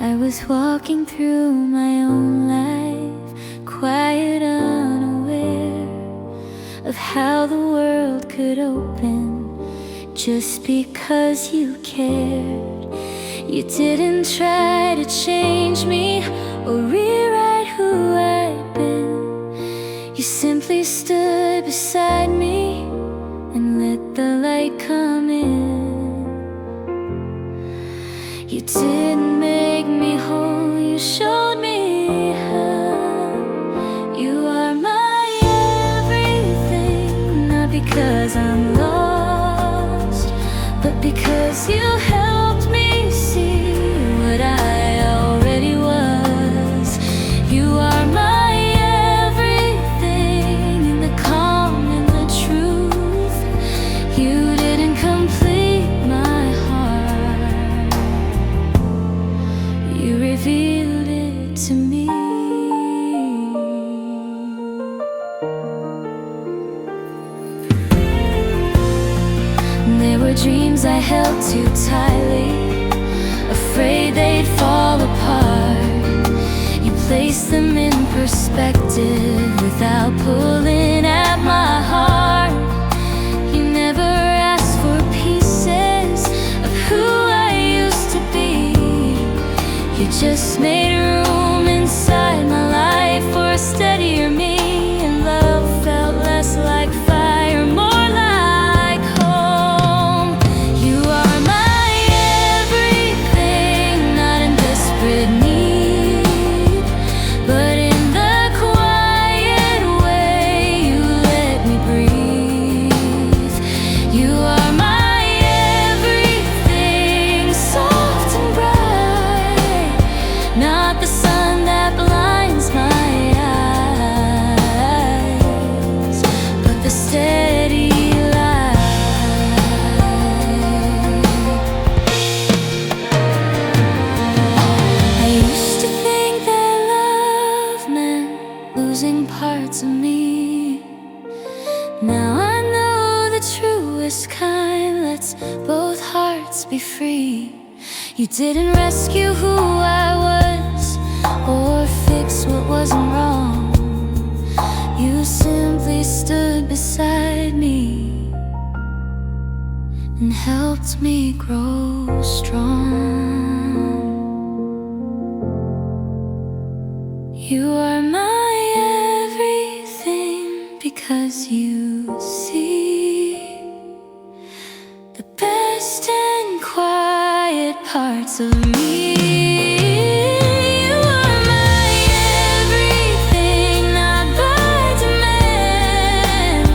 I was walking through my own life, quiet, unaware of how the world could open just because you cared. You didn't try to change me or rewrite who I'd been. You simply stood beside me and let the light come in. You didn't make me whole, you showed me how. You are my everything, not because I'm lost, but because you helped me see what I already was. You are my everything, in the calm and the truth. You didn't complete my heart, you revealed it to me. There were dreams I held too tightly, afraid they'd fall apart. You placed them in perspective without pulling at my heart. You never asked for pieces of who I used to be. You just made room inside my life for a steadier me, and love felt less like fire, more like home. You are my everything, not in desperate need, but in the quiet way you let me breathe. You are my everything, soft and bright, not the sun that blinds my eyes, but the steady light. I used to think that love meant losing parts of me. Now I know the truest kind lets both hearts be free. You didn't rescue who I was or fix what wasn't wrong. You simply stood beside me and helped me grow strong. You are my everything because you see the best and quiet parts of me. You are my everything, not by demand,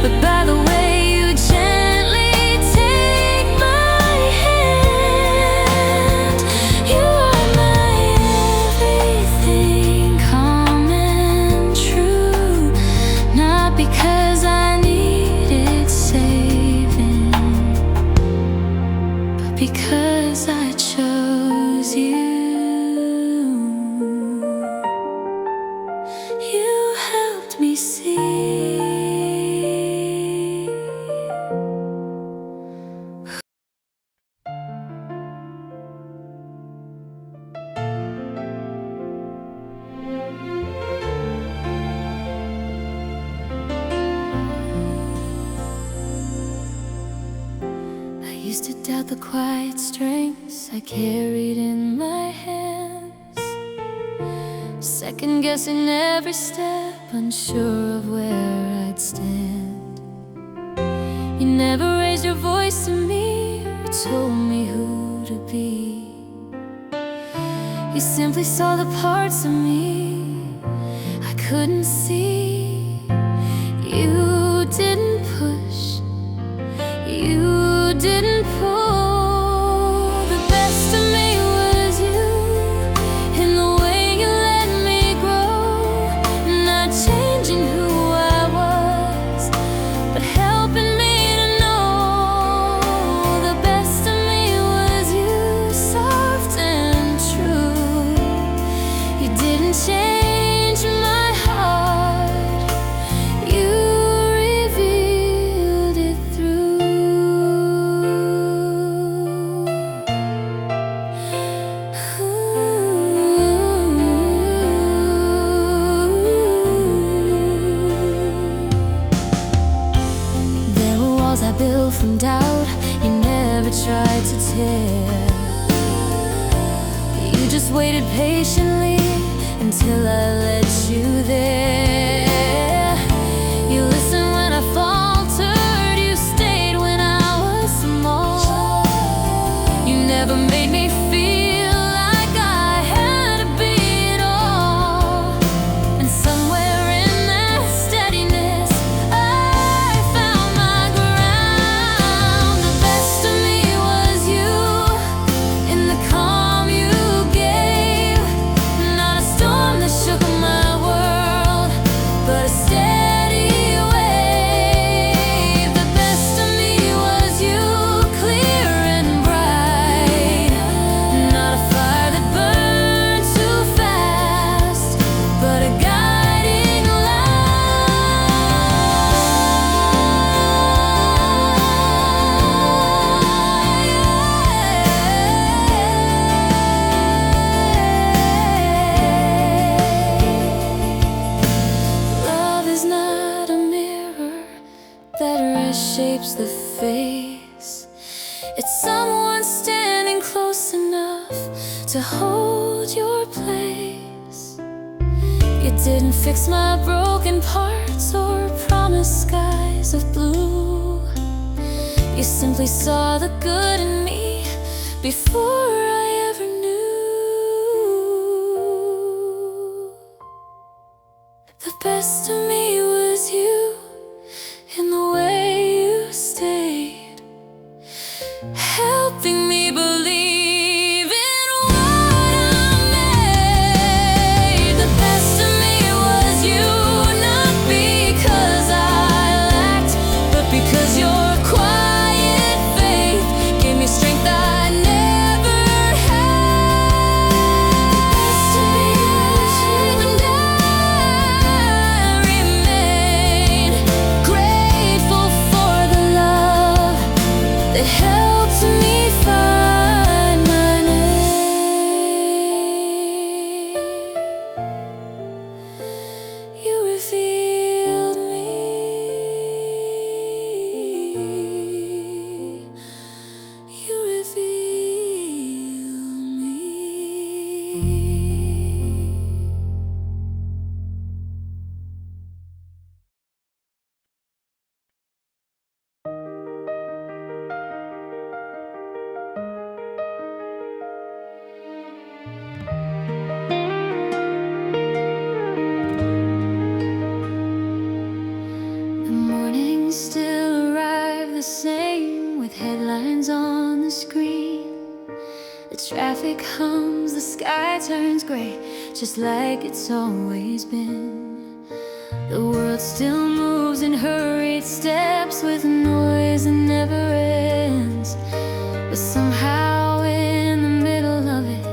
but by the way you gently take my hand. You are my everything, calm and true, not because I needed saving, but because I chose you. You helped me see. I used to doubt the quiet strengths I carried in my hands, second guessing every step, unsure of where I'd stand. You never raised your voice to me or told me who to be. You simply saw the parts of me I couldn't see. You didn't push, you didn't pull. The best of me was you, in the way you let me grow, not changing who I was, but helping me to know. The best of me was you, soft and true. You didn't change my heart, waited patiently until I let you there. You listened when I faltered, you stayed when I was small. You never made me feel like I had to be it all. And somewhere in that steadiness, I found my ground. The best of me was you, in the calm you gave. Not a storm that shook my world, but a steady wave. The best of me was you, clear and bright. Not a fire that burned too fast, but a guiding light. Love is not a mirror that reshapes the face. It's someone standing close enough to hold your place. You didn't fix my broken parts or promise skies of blue. You simply saw the good in me before I ever knew. The best of me was you, in the way you stayed, helping me believe in what I made. The best of me was you, not because I lacked, but because your quiet faith gave me strength I never had. The best of me was you, and I remain grateful for the love that helped me find my name. You revealed me. You revealed me. The mornings still arrive the same, with headlines on the screen. The traffic hums, the sky turns gray, just like it's always been. The world still moves in hurried steps, with noise that never ends. But somehow in the middle of it,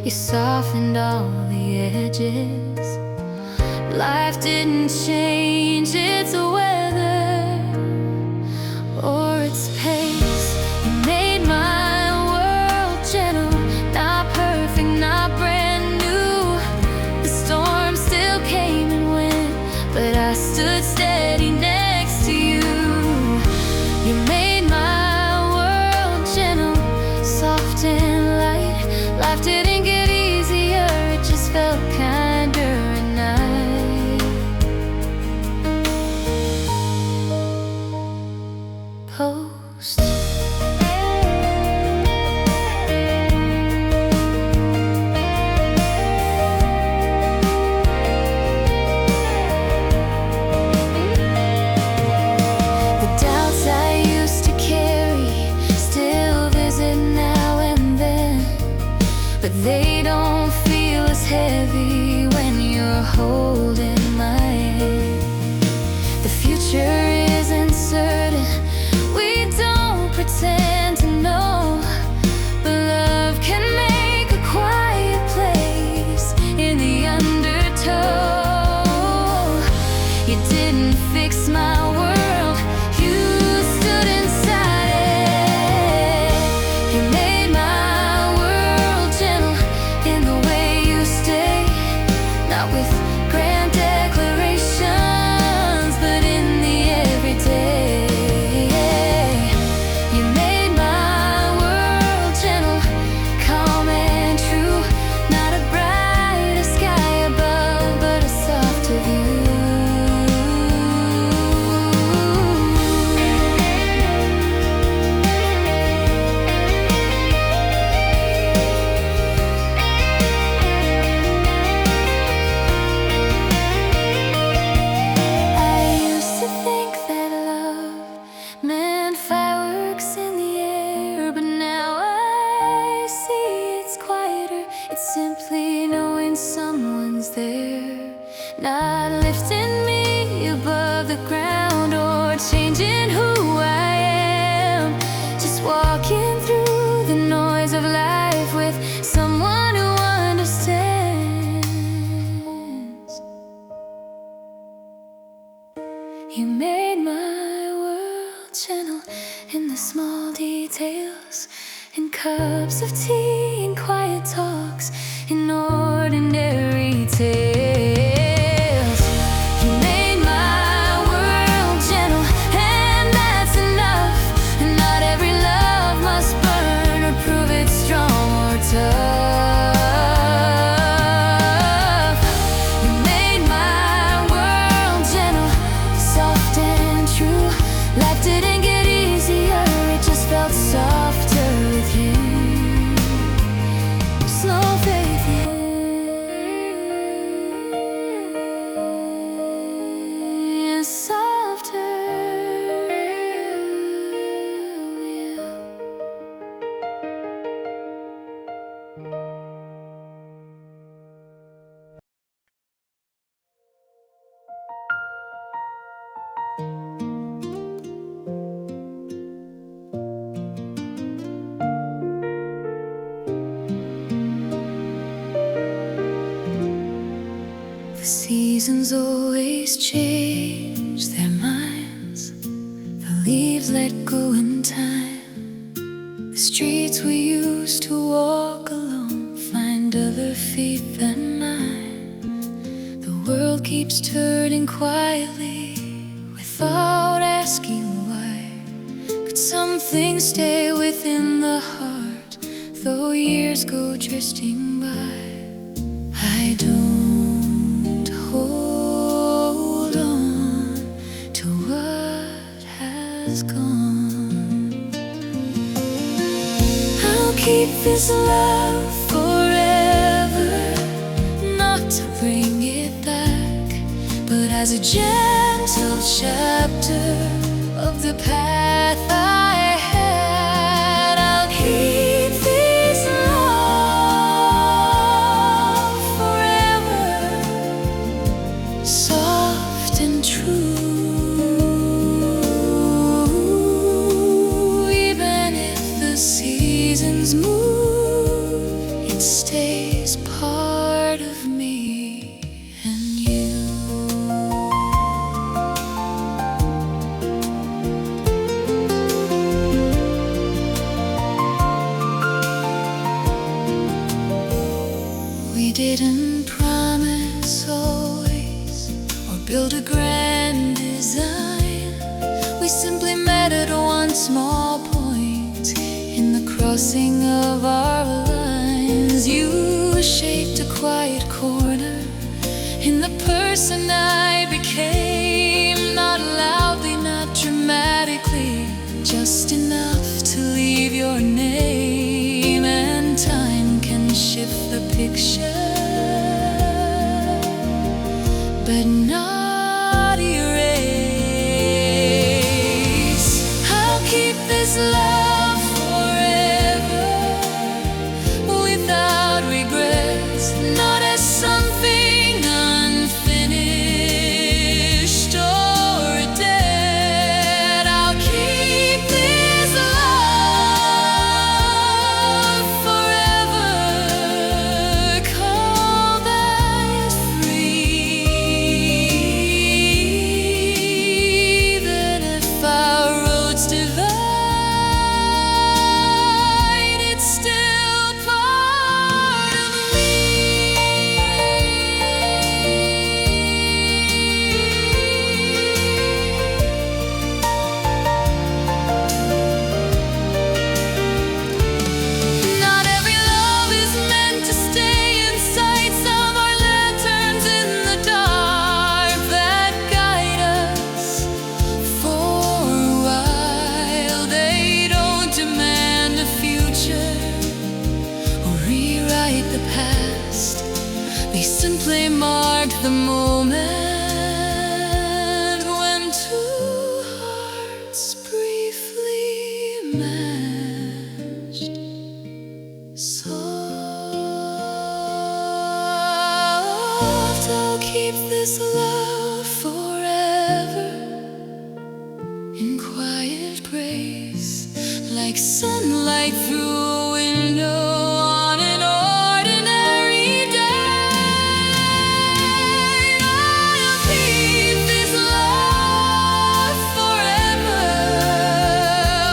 you softened all the edges. Life didn't change its weather or its pace. You made my world gentle, not perfect, not brand new. The storm still came and went, but I stood steady next to you. You made my world gentle, soft and light. Life didn't get easier, it just felt kinder at night. Post. The doubts I used to carry still visit now and then, but they don't feel as heavy when you're holding my hand. The future isn't certain, we don't pretend to know, but love can make a quiet place in the undertow. You didn't fix my world, you stood inside it. You made my world gentle in the way you stay, not with grand declarations, but in the everyday. You made my It's simply knowing someone's there, not lifting me above the ground or changing who I am. Just walking through the noise of life with someone who understands. You made my world gentle in the small details, in cups of tea, in quiet talks, in ordinary tales. You made my world gentle, and that's enough. And not every love must burn or prove it's strong or tough. You made my world gentle, soft and true. Life didn't get easier, it just felt softer with you. Slow faith, yeah. Softer with you. The seasons always change their minds. The leaves let go in time. The streets we used to walk alone find other feet than mine. The world keeps turning quietly without asking why. But some things stay within the heart, though years go drifting by. I don't hold on to what has gone. I'll keep this love forever, not to bring it back, but as a gentle chapter of the path I had. I'll keep this love forever, soft and true. Even if the seasons move, it stays part of me and you. We didn't promise always or build a grand design. We simply met at one small point in the crossing of our lines. You shaped a quiet corner in the person I became, not loudly, not dramatically, just enough to leave your name. And time can shift the picture, but not erase. I'll keep this love forever, without regrets, not as something unfinished or dead. I'll keep this love forever, cold and free. Even if our roads divide, it's still part of me. Not every love is meant to stay inside. Some are lanterns in the dark that guide us for a while. They don't demand a future or rewrite the past. They simply mark the moment when two hearts briefly matched. Soft I'll keep this love forever in quiet grace, like sunlight through a window on an ordinary day. I'll keep this love forever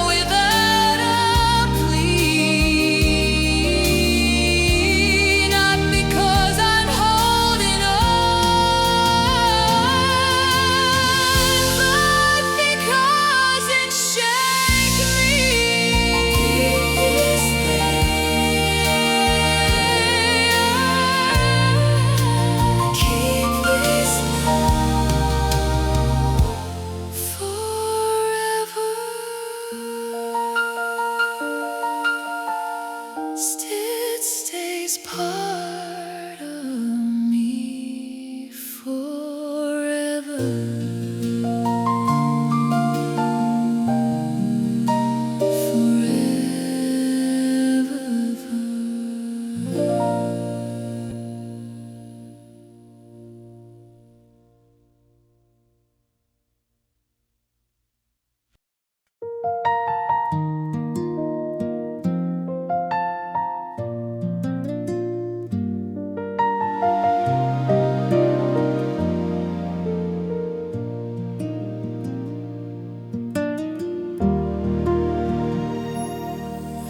without a plea, not because I'm holding on, but because it shakes me. Keep this love forever. It stays part of me forever.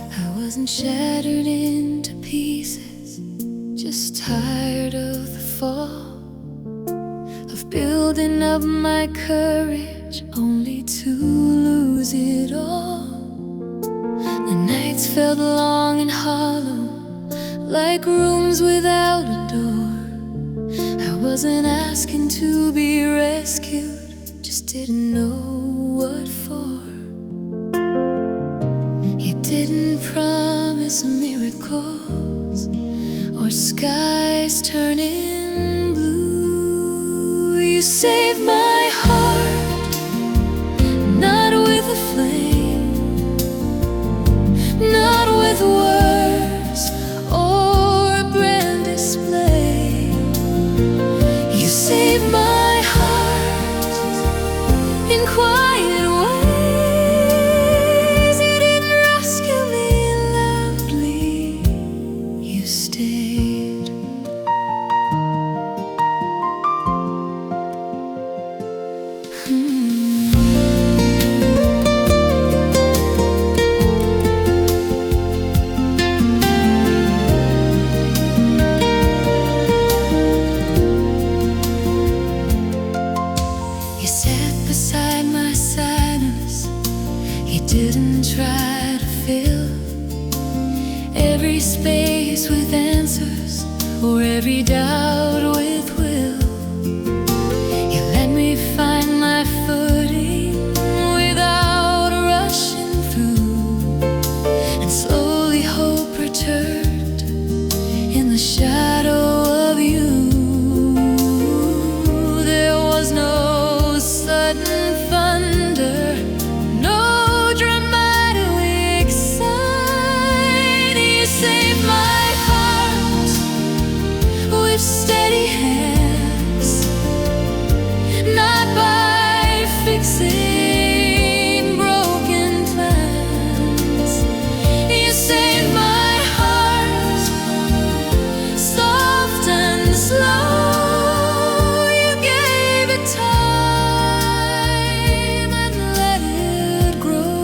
I wasn't shattered into pieces, just tired of the fall, of building up my courage only to lose it all. The nights felt long and hollow, like rooms without a door. I wasn't asking to be rescued, just didn't know what for. You didn't promise miracles or skies turning blue. You saved my heart, not with a flame, not with words or a grand display. You saved my heart in quiet ways. You didn't rescue me loudly, you stayed. You sat beside my sadness. You didn't try to fill every space with answers or every doubt with will. You let me find my footing without rushing through, and slowly hope returned in the shadow of you. There was no sudden thunder, no dramatic sign. You saved my heart with steady hands, not by fixing broken plans. You saved my heart, soft and slow. You gave it time and let it grow.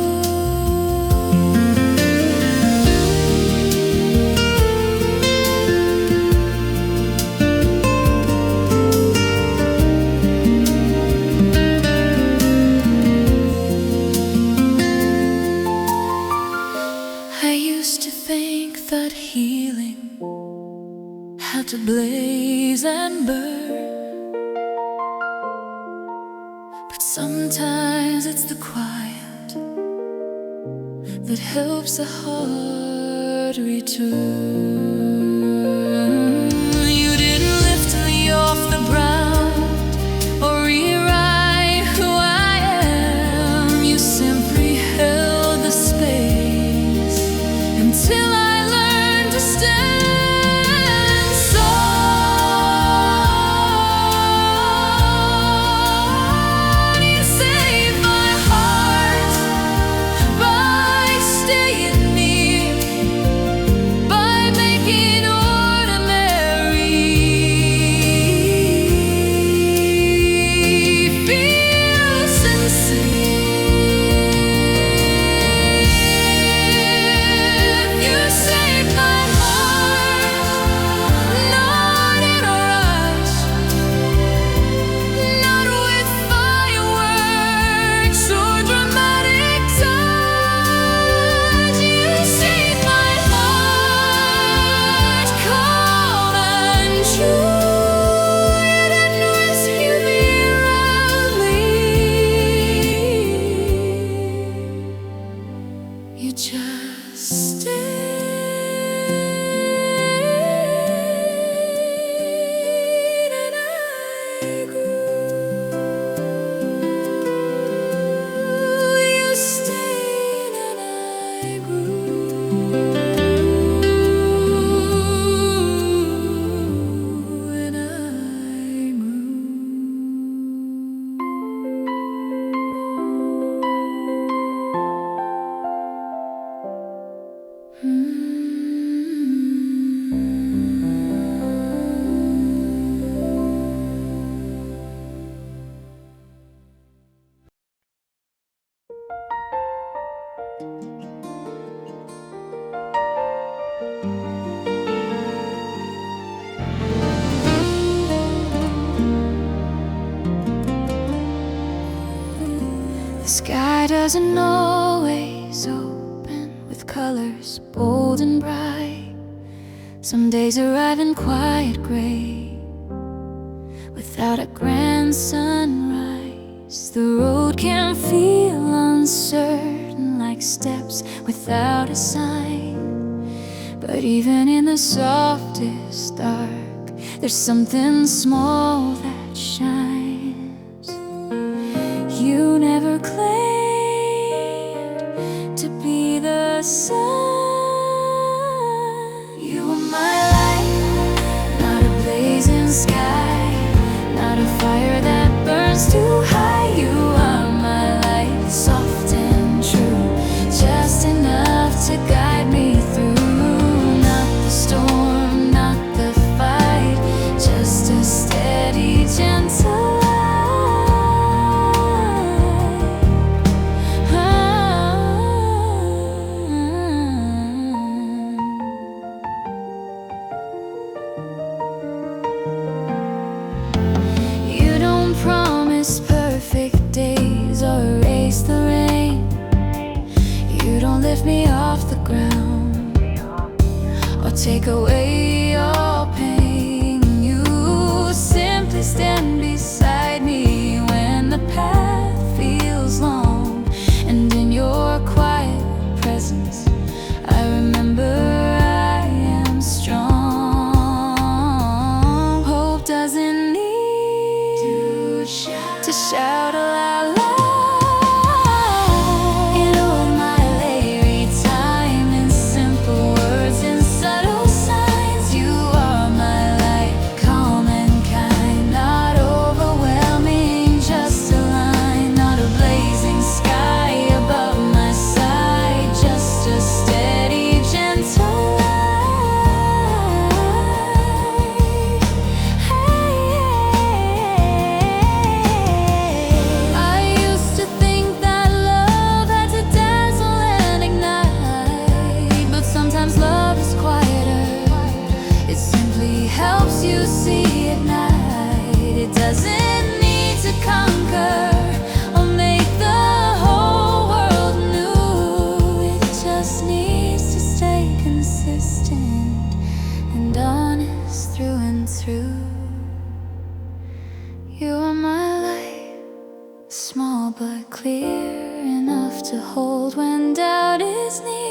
I used to think that healing had to blaze and burn, but sometimes it's the quiet that helps the heart return. You didn't lift me off the ground or rewrite who I am. You simply held the space until I learned to stand. Sky doesn't always open with colors bold and bright. Some days arrive in quiet gray, without a grand sunrise. The road can feel uncertain, like steps without a sign. But even in the softest dark, there's something small that shines. You never claimed to be the sun. You are my light, not a blazing sky, not a fire that burns too high. You are my light, soft and true, just enough to guide me through. Not the storm, not the fight, just a steady, gentle perfect days or erase the rain. You don't lift me off the ground or take away your pain. You simply stand beside me when the path feels long, and in your quiet presence I remember I am strong. Hope doesn't need to shout aloud loud. In all my lay time, in simple words, in subtle signs. You are my light, calm and kind, not overwhelming, just a line. Not a blazing sky above my side, just a steady, gentle doesn't need to conquer or make the whole world new. It just needs to stay consistent and honest through and through. You are my light, small but clear enough to hold when doubt is near.